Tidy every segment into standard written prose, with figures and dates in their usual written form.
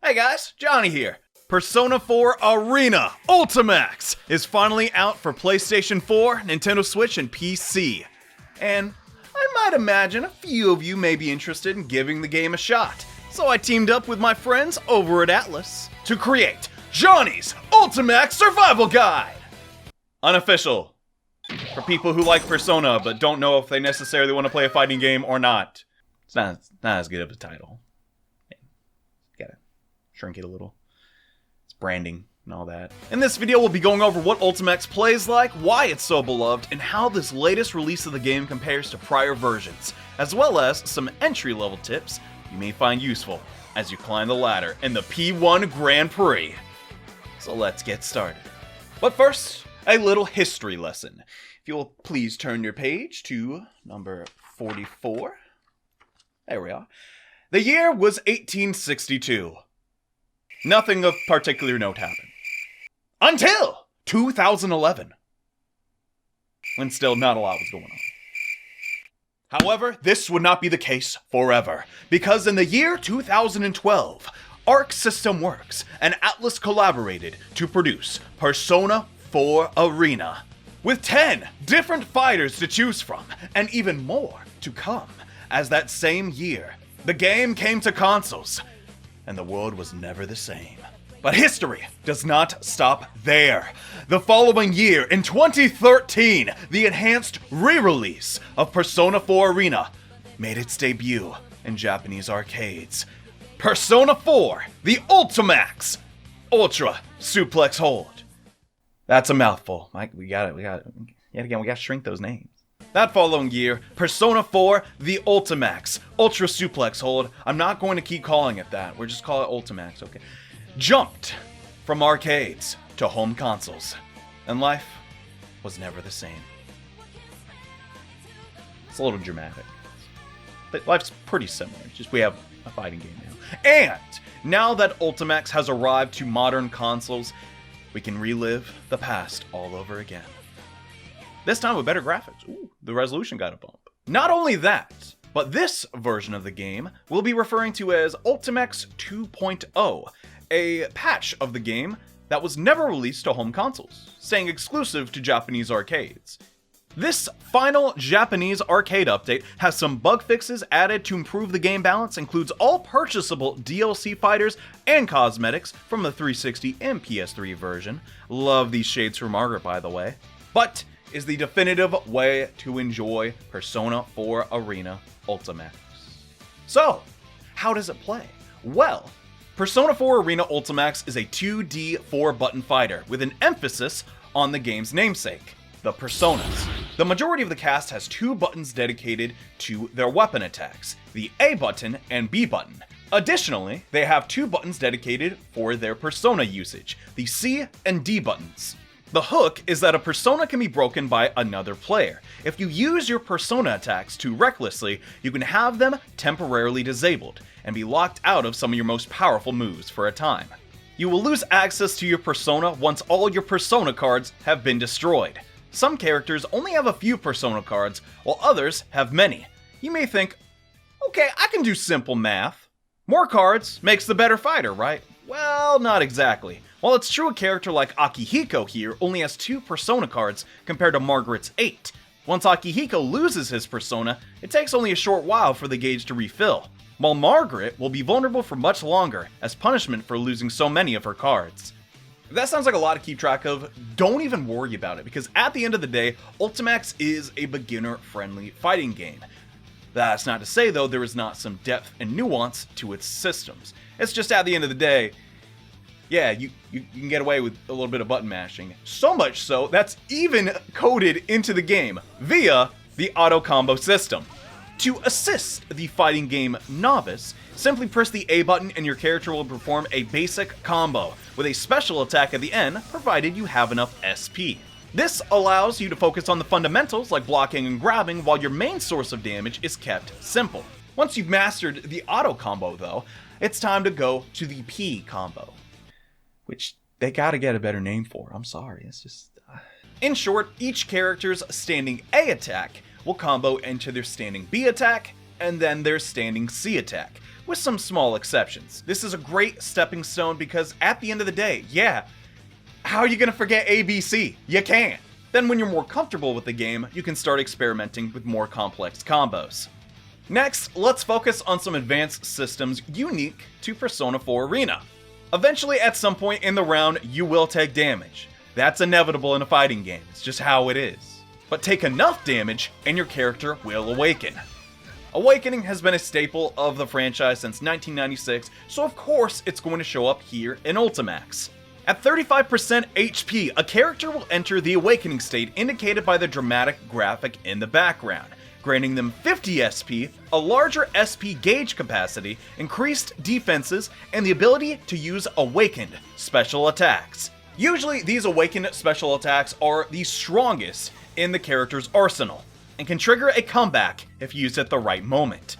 Hey guys, Johnny here. Persona 4 Arena Ultimax is finally out for PlayStation 4, Nintendo Switch, and PC. And I might imagine a few of you may be interested in giving the game a shot. So I teamed up with my friends over at Atlas to create Johnny's Ultimax Survival Guide! Unofficial. For people who like Persona but don't know if they necessarily want to play a fighting game or not. It's not as good of a title. Gotta shrink it a little. It's branding and all that. In this video, we'll be going over what Ultimax plays like, why it's so beloved, and how this latest release of the game compares to prior versions, as well as some entry-level tips you may find useful as you climb the ladder in the P1 Grand Prix. So let's get started. But first, a little history lesson. If you'll please turn your page to number 44. There we are. The year was 1862. Nothing of particular note happened. Until 2011. When still not a lot was going on. However, this would not be the case forever, because in the year 2012, Arc System Works and Atlas collaborated to produce Persona 4 Arena, with 10 different fighters to choose from, and even more to come, as that same year, the game came to consoles, and the world was never the same. But history does not stop there. The following year, in 2013, the enhanced re-release of Persona 4 Arena made its debut in Japanese arcades. Persona 4, the Ultimax, Ultra Suplex Hold. That's a mouthful. Mike, we gotta shrink those names. That following year, Persona 4, the Ultimax, Ultra Suplex Hold. I'm not going to keep calling it that. We're just calling it Ultimax, okay? Jumped from arcades to home consoles. And life was never the same. It's a little dramatic. But life's pretty similar. It's just we have a fighting game now. And now that Ultimax has arrived to modern consoles, we can relive the past all over again. This time with better graphics. Ooh, the resolution got a bump. Not only that, but this version of the game we'll be referring to as Ultimax 2.0, a patch of the game that was never released to home consoles, staying exclusive to Japanese arcades. This final Japanese arcade update has some bug fixes added to improve the game balance, includes all purchasable DLC fighters and cosmetics from the 360 and PS3 version. Love these shades from Margaret, by the way. But is the definitive way to enjoy Persona 4 Arena Ultimax. So, how does it play? Well, Persona 4 Arena Ultimax is a 2D 4-button fighter with an emphasis on the game's namesake, the personas. The majority of the cast has 2 buttons dedicated to their weapon attacks, the A button and B button. Additionally, they have 2 buttons dedicated for their persona usage, the C and D buttons. The hook is that a persona can be broken by another player. If you use your persona attacks too recklessly, you can have them temporarily disabled and be locked out of some of your most powerful moves for a time. You will lose access to your persona once all your persona cards have been destroyed. Some characters only have a few persona cards, while others have many. You may think, okay, I can do simple math. More cards makes the better fighter, right? Well, not exactly. While it's true a character like Akihiko here only has 2 persona cards compared to Margaret's 8, once Akihiko loses his persona, it takes only a short while for the gauge to refill, while Margaret will be vulnerable for much longer as punishment for losing so many of her cards. If that sounds like a lot to keep track of, don't even worry about it, because at the end of the day, Ultimax is a beginner-friendly fighting game. That's not to say, though, there is not some depth and nuance to its systems. It's just at the end of the day, yeah, you can get away with a little bit of button mashing. So much so, that's even coded into the game via the auto combo system. To assist the fighting game novice, simply press the A button and your character will perform a basic combo, with a special attack at the end, provided you have enough SP. This allows you to focus on the fundamentals like blocking and grabbing while your main source of damage is kept simple. Once you've mastered the auto combo though, it's time to go to the P combo, which they gotta get a better name for. I'm sorry, it's just... In short, each character's standing A attack will combo into their standing B attack and then their standing C attack, with some small exceptions. This is a great stepping stone because at the end of the day, yeah, how are you going to forget ABC? You can't. Then when you're more comfortable with the game, you can start experimenting with more complex combos. Next, let's focus on some advanced systems unique to Persona 4 Arena. Eventually, at some point in the round, you will take damage. That's inevitable in a fighting game, it's just how it is. But take enough damage and your character will awaken. Awakening has been a staple of the franchise since 1996, so of course it's going to show up here in Ultimax. At 35% HP, a character will enter the awakening state indicated by the dramatic graphic in the background, granting them 50 SP, a larger SP gauge capacity, increased defenses, and the ability to use awakened special attacks. Usually these awakened special attacks are the strongest in the character's arsenal, and can trigger a comeback if used at the right moment.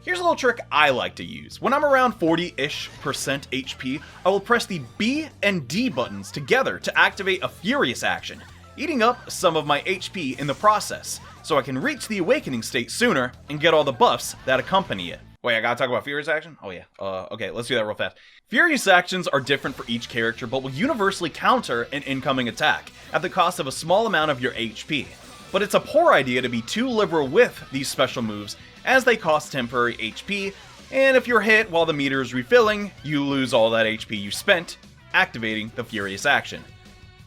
Here's a little trick I like to use. When I'm around 40-ish% HP, I will press the B and D buttons together to activate a Furious action, eating up some of my HP in the process, so I can reach the awakening state sooner and get all the buffs that accompany it. Wait, I gotta talk about Furious action? Oh yeah, okay, let's do that real fast. Furious actions are different for each character, but will universally counter an incoming attack at the cost of a small amount of your HP. But it's a poor idea to be too liberal with these special moves, as they cost temporary HP, and if you're hit while the meter is refilling, you lose all that HP you spent, activating the Furious action.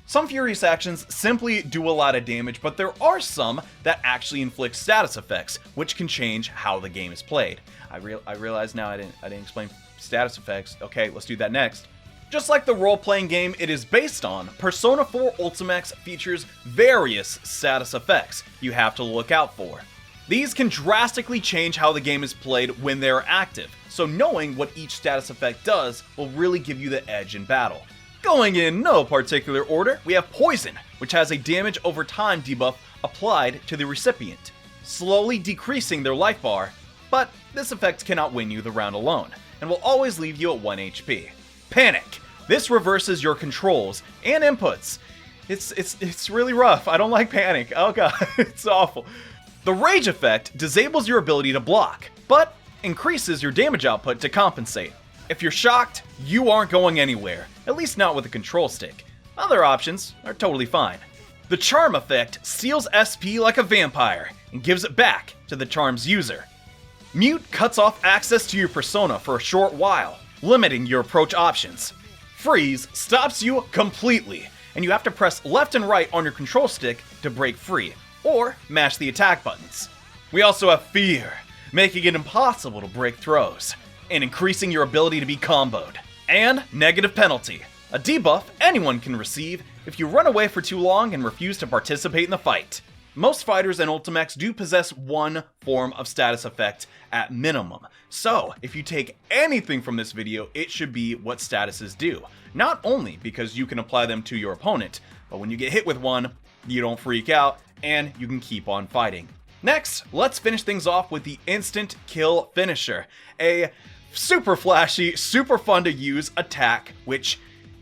Some Furious actions simply do a lot of damage, but there are some that actually inflict status effects, which can change how the game is played. I realize now I didn't explain status effects. Okay, let's do that next. Just like the role-playing game it is based on, Persona 4 Ultimax features various status effects you have to look out for. These can drastically change how the game is played when they are active, so knowing what each status effect does will really give you the edge in battle. Going in no particular order, we have Poison, which has a damage over time debuff applied to the recipient, slowly decreasing their life bar, but this effect cannot win you the round alone, and will always leave you at 1 HP. Panic! This reverses your controls and inputs. It's really rough. I don't like Panic. Oh god, it's awful. The Rage effect disables your ability to block, but increases your damage output to compensate. If you're shocked, you aren't going anywhere, at least not with a control stick. Other options are totally fine. The Charm effect steals SP like a vampire and gives it back to the charm's user. Mute cuts off access to your persona for a short while, limiting your approach options. Freeze stops you completely, and you have to press left and right on your control stick to break free, or mash the attack buttons. We also have Fear, making it impossible to break throws, and increasing your ability to be comboed. And Negative Penalty, a debuff anyone can receive if you run away for too long and refuse to participate in the fight. Most fighters in Ultimax do possess one form of status effect at minimum, so if you take anything from this video, it should be what statuses do. Not only because you can apply them to your opponent, but when you get hit with one, you don't freak out, and you can keep on fighting. Next, let's finish things off with the Instant Kill Finisher, a super flashy, super fun to use attack, which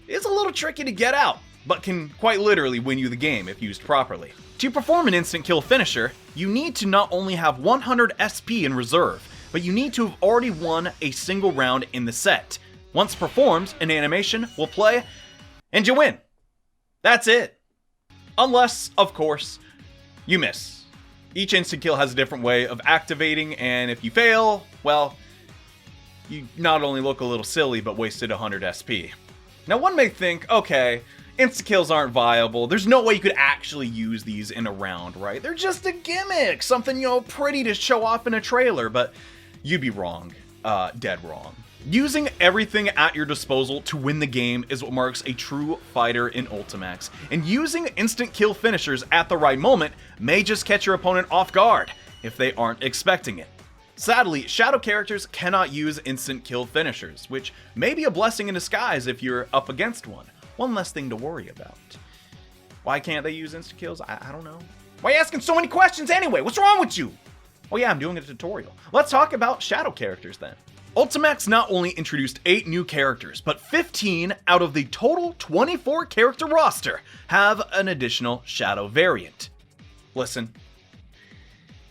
is a little tricky to get out, but can quite literally win you the game if used properly. To perform an Instant Kill Finisher, you need to not only have 100 SP in reserve, but you need to have already won a single round in the set. Once performed, an animation will play, and you win. That's it. Unless, of course, you miss. Each instant kill has a different way of activating, and if you fail, well, you not only look a little silly, but wasted 100 SP. Now one may think, okay, insta-kills aren't viable, there's no way you could actually use these in a round, right? They're just a gimmick, something, you know, pretty to show off in a trailer, but you'd be wrong. Dead wrong. Using everything at your disposal to win the game is what marks a true fighter in Ultimax, and using instant kill finishers at the right moment may just catch your opponent off guard if they aren't expecting it. Sadly, shadow characters cannot use instant kill finishers, which may be a blessing in disguise if you're up against one. One less thing to worry about. Why can't they use instant kills? I don't know. Why are you asking so many questions anyway? What's wrong with you? Oh yeah, I'm doing a tutorial. Let's talk about shadow characters then. Ultimax not only introduced 8 new characters, but 15 out of the total 24 character roster have an additional shadow variant. Listen,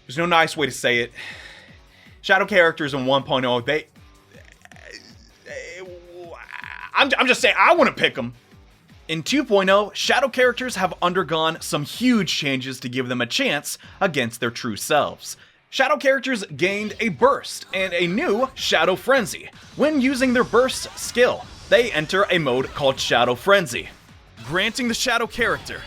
there's no nice way to say it. Shadow characters in 1.0, I'm just saying, I want to pick them. In 2.0, shadow characters have undergone some huge changes to give them a chance against their true selves. Shadow characters gained a burst and a new Shadow Frenzy. When using their burst skill, they enter a mode called Shadow Frenzy, granting the shadow character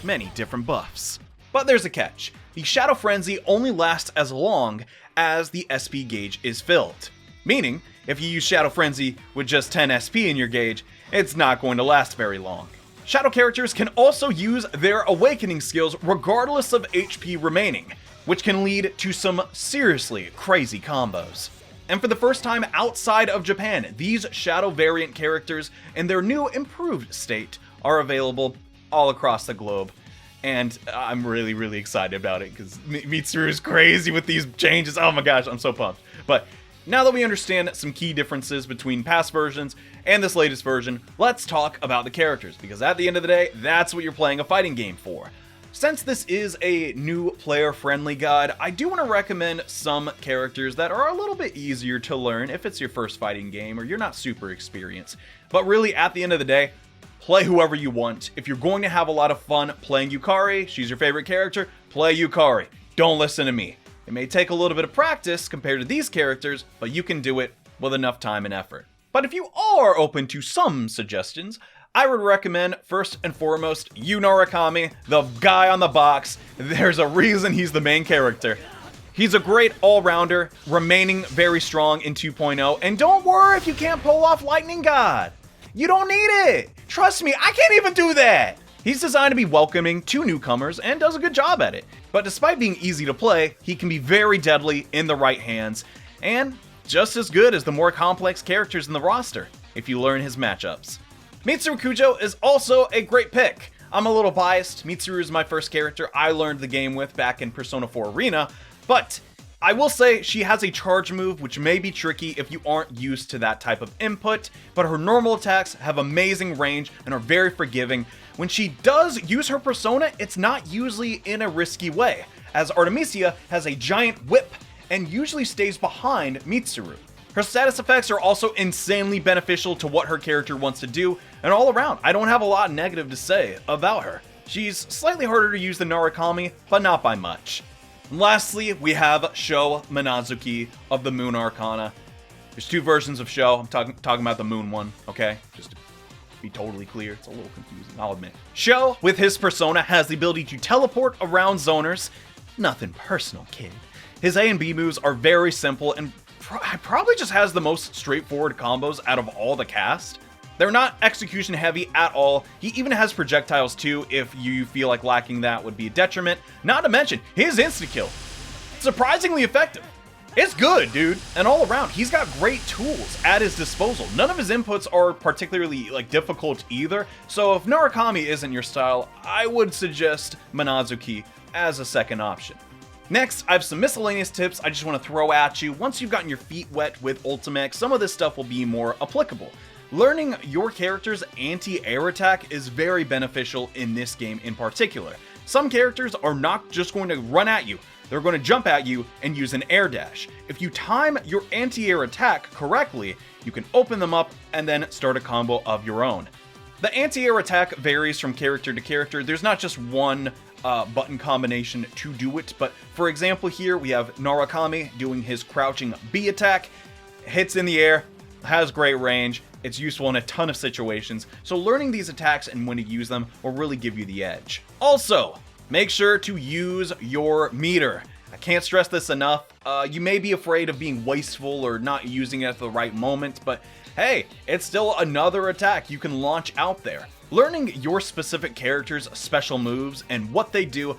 many different buffs. But there's a catch. The Shadow Frenzy only lasts as long as the SP gauge is filled. Meaning, if you use Shadow Frenzy with just 10 SP in your gauge, it's not going to last very long. Shadow characters can also use their awakening skills regardless of HP remaining, which can lead to some seriously crazy combos. And for the first time outside of Japan, these Shadow variant characters in their new improved state are available all across the globe. And I'm really excited about it because Mitsuru is crazy with these changes. Oh my gosh, I'm so pumped. But now that we understand some key differences between past versions and this latest version, let's talk about the characters, because at the end of the day, that's what you're playing a fighting game for. Since this is a new player-friendly guide, I do want to recommend some characters that are a little bit easier to learn if it's your first fighting game or you're not super experienced. But really, at the end of the day, play whoever you want. If you're going to have a lot of fun playing Yukari, she's your favorite character, play Yukari. Don't listen to me. It may take a little bit of practice compared to these characters, but you can do it with enough time and effort. But if you are open to some suggestions, I would recommend, first and foremost, Yu Narukami, the guy on the box. There's a reason he's the main character. He's a great all-rounder, remaining very strong in 2.0, and don't worry if you can't pull off Lightning God. You don't need it. Trust me, I can't even do that. He's designed to be welcoming to newcomers and does a good job at it. But despite being easy to play, he can be very deadly in the right hands, and just as good as the more complex characters in the roster, if you learn his matchups. Mitsuru Kujo is also a great pick. I'm a little biased. Mitsuru is my first character I learned the game with back in Persona 4 Arena, but I will say she has a charge move which may be tricky if you aren't used to that type of input, but her normal attacks have amazing range and are very forgiving. When she does use her persona, it's not usually in a risky way, as Artemisia has a giant whip and usually stays behind Mitsuru. Her status effects are also insanely beneficial to what her character wants to do, and all around, I don't have a lot negative to say about her. She's slightly harder to use than Narukami, but not by much. And lastly, we have Sho Minazuki of the Moon Arcana. There's two versions of Sho. I'm talking about the Moon one, okay? Just to be totally clear, it's a little confusing, I'll admit. Sho, with his persona, has the ability to teleport around zoners. Nothing personal, kid. His A and B moves are very simple and probably just has the most straightforward combos out of all the cast. They're not execution heavy at all. He even has projectiles too if you feel like lacking that would be a detriment. Not to mention his insta-kill. Surprisingly effective. It's good, dude. And all around, he's got great tools at his disposal. None of his inputs are particularly difficult either. So if Narukami isn't your style, I would suggest Minazuki as a second option. Next, I have some miscellaneous tips I just want to throw at you. Once you've gotten your feet wet with Ultimax, some of this stuff will be more applicable. Learning your character's anti-air attack is very beneficial in this game in particular. Some characters are not just going to run at you, they're going to jump at you and use an air dash. If you time your anti-air attack correctly, you can open them up and then start a combo of your own. The anti-air attack varies from character to character. There's not just one button combination to do it, but for example here we have Narukami doing his crouching B attack, hits in the air, has great range, it's useful in a ton of situations, so learning these attacks and when to use them will really give you the edge. Also, make sure to use your meter. I can't stress this enough. You may be afraid of being wasteful or not using it at the right moment, but hey, it's still another attack you can launch out there. Learning your specific character's special moves and what they do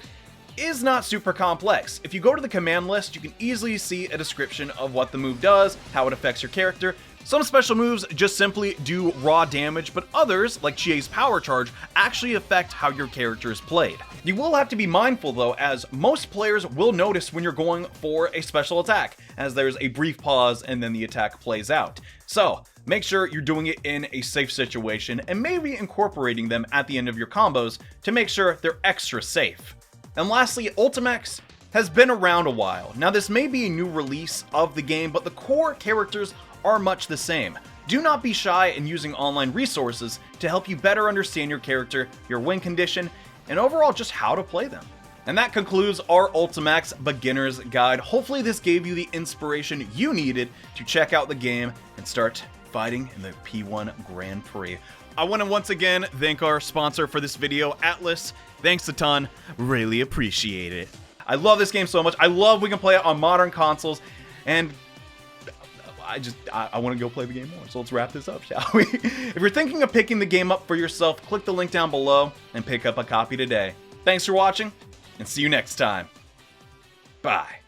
is not super complex. If you go to the command list, you can easily see a description of what the move does, how it affects your character. Some special moves just simply do raw damage, but others, like Chie's power charge, actually affect how your character is played. You will have to be mindful though, as most players will notice when you're going for a special attack, as there's a brief pause and then the attack plays out. So, make sure you're doing it in a safe situation and maybe incorporating them at the end of your combos to make sure they're extra safe. And lastly, Ultimax has been around a while. Now this may be a new release of the game, but the core characters are much the same. Do not be shy in using online resources to help you better understand your character, your win condition, and overall just how to play them. And that concludes our Ultimax Beginner's Guide. Hopefully this gave you the inspiration you needed to check out the game and start fighting in the P1 Grand Prix. I want to once again thank our sponsor for this video, Atlas. Thanks a ton, really appreciate it. I love this game so much. I love we can play it on modern consoles, and I want to go play the game more. So let's wrap this up, shall we? If you're thinking of picking the game up for yourself, click the link down below and pick up a copy today. Thanks for watching, and see you next time. Bye.